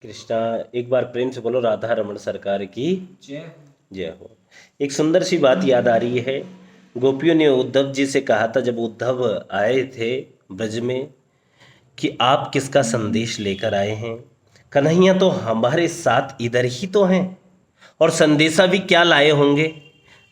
कृष्णा। एक बार प्रेम से बोलो राधा रमण सरकार की जय हो। जय हो। एक सुंदर सी बात याद आ रही है। गोपियों ने उद्धव जी से कहा था जब उद्धव आए थे ब्रज में कि आप किसका संदेश लेकर आए हैं। कन्हैया तो हमारे साथ इधर ही तो हैं और संदेशा भी क्या लाए होंगे।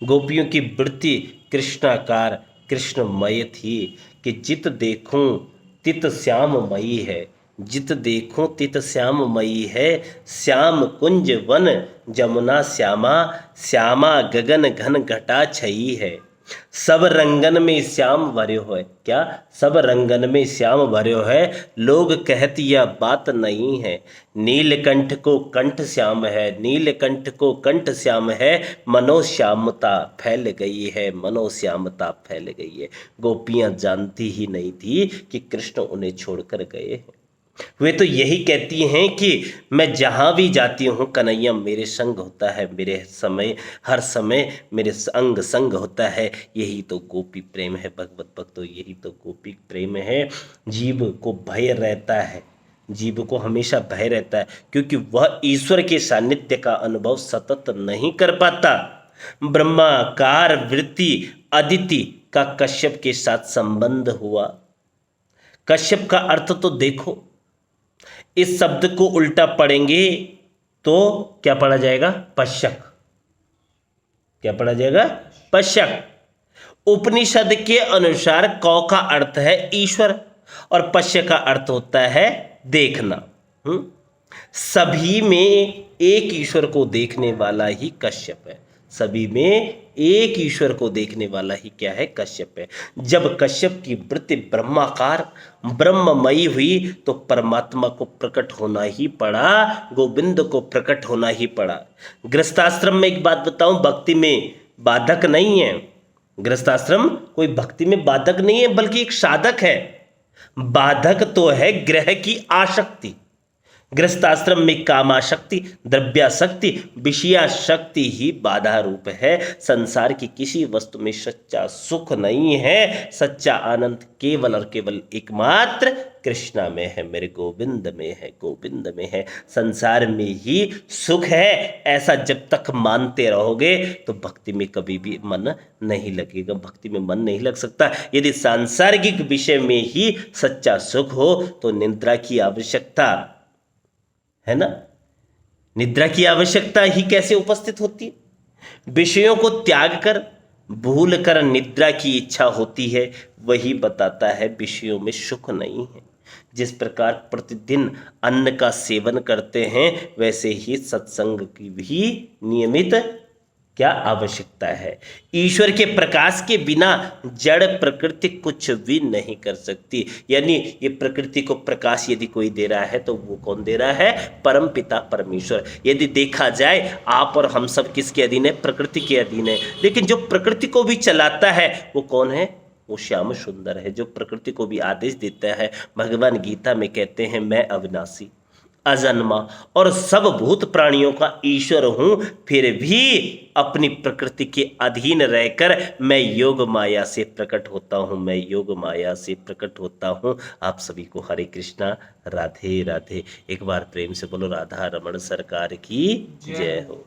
गोपियों की वृत्ति कृष्णाकार कृष्णमय थी कि जित देखूं तित श्याममयी है, जित देखूं तित श्याममयी है। श्याम कुंज वन जमुना श्यामा, श्यामा गगन घन घटा छई है। सब रंगन में श्याम भर्यो है, क्या सब रंगन में श्याम भर्यो है। लोग कहती यह बात नहीं है, नीलकंठ को कंठ श्याम है, नीलकंठ को कंठ श्याम है। मनोश्यामता फैल गई है, मनोश्यामता फैल गई है। गोपियां जानती ही नहीं थी कि कृष्ण उन्हें छोड़कर गए हैं। वे तो यही कहती हैं कि मैं जहाँ भी जाती हूँ कन्हैया मेरे संग होता है, मेरे समय हर समय मेरे संग संग होता है। यही तो गोपी प्रेम है भगवत भक्तों, यही तो गोपी प्रेम है। जीव को भय रहता है, जीव को हमेशा भय रहता है क्योंकि वह ईश्वर के सानिध्य का अनुभव सतत नहीं कर पाता। ब्रह्माकार वृत्ति अदिति का कश्यप के साथ संबंध हुआ। कश्यप का अर्थ तो देखो, इस शब्द को उल्टा पढ़ेंगे तो क्या पढ़ा जाएगा? पश्यक। क्या पढ़ा जाएगा? पश्यक। उपनिषद के अनुसार कौ का अर्थ है ईश्वर और पश्य का अर्थ होता है देखना। सभी में एक ईश्वर को देखने वाला ही कश्यप है, सभी में एक ईश्वर को देखने वाला ही क्या है? कश्यप है। जब कश्यप की वृत्ति ब्रह्माकार ब्रह्ममयी हुई तो परमात्मा को प्रकट होना ही पड़ा, गोविंद को प्रकट होना ही पड़ा। गृहस्थाश्रम में एक बात बताऊं, भक्ति में बाधक नहीं है। गृहस्थाश्रम कोई भक्ति में बाधक नहीं है बल्कि एक साधक है। बाधक तो है ग्रह की आसक्ति। गृहस्थाश्रम में कामाशक्ति, द्रव्याशक्ति, विषयाशक्ति ही बाधा रूप है। संसार की किसी वस्तु में सच्चा सुख नहीं है। सच्चा आनंद केवल और केवल एकमात्र कृष्णा में है, मेरे गोविंद में है, गोविंद में है। संसार में ही सुख है, ऐसा जब तक मानते रहोगे तो भक्ति में कभी भी मन नहीं लगेगा, भक्ति में मन नहीं लग सकता। यदि सांसारिक विषय में ही सच्चा सुख हो तो निद्रा की आवश्यकता है ना, निद्रा की आवश्यकता ही कैसे उपस्थित होती है? विषयों को त्याग कर भूल कर निद्रा की इच्छा होती है, वही बताता है विषयों में सुख नहीं है। जिस प्रकार प्रतिदिन अन्न का सेवन करते हैं वैसे ही सत्संग की भी नियमित क्या आवश्यकता है। ईश्वर के प्रकाश के बिना जड़ प्रकृति कुछ भी नहीं कर सकती। यानी ये प्रकृति को प्रकाश यदि कोई दे रहा है तो वो कौन दे रहा है? परम पिता परमेश्वर। यदि देखा जाए आप और हम सब किसके अधीन है? प्रकृति के अधीन है। लेकिन जो प्रकृति को भी चलाता है वो कौन है? वो श्याम सुंदर है जो प्रकृति को भी आदेश देता है। भगवान गीता में कहते हैं मैं अविनाशी अजन्मा और सब भूत प्राणियों का ईश्वर हूं, फिर भी अपनी प्रकृति के अधीन रहकर मैं योग माया से प्रकट होता हूं, मैं योग माया से प्रकट होता हूं। आप सभी को हरे कृष्णा, राधे राधे। एक बार प्रेम से बोलो राधा रमण सरकार की जय हो।